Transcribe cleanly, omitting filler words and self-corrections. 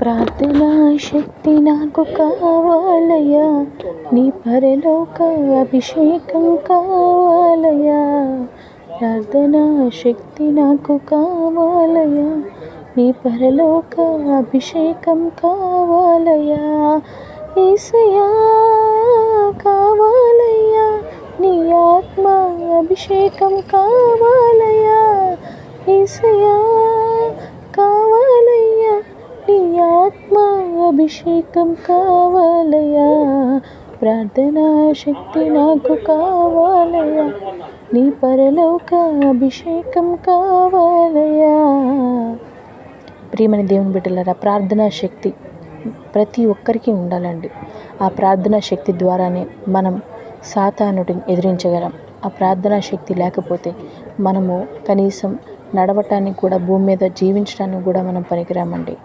ప్రార్థనా శక్తి నాకు కావాలయ్యా, నీ పరలోక అభిషేకం కావాలయ్యా. ప్రార్థనా శక్తి నాకు కావాలయ్యా, నీ పరలోక అభిషేకం కావాలయ్యా. యేసయ్యా కావాలయ్యా, నీ ఆత్మ అభిషేకం కావాలయ్యా. యేసయ్యా కావాలయ్యా, నీ ఆత్మ అభిషేకం కావాలయ్యా. ప్రార్థనా శక్తి నాకు కావాలయ్యా, నీ పరలోక అభిషేకం కావాలయ్యా. ప్రియమైన దేవుని బిడ్డలారా, ప్రార్థనా శక్తి ప్రతి ఒక్కరికి ఉండాలండి. ఆ ప్రార్థనా శక్తి ద్వారానే మనం సాతానుడిని ఎదిరించగలం. ఆ ప్రార్థనా శక్తి లేకపోతే మనము కనీసం నడవటానికి కూడా, భూమి మీద జీవించడానికి కూడా మనం పనికిరామండి.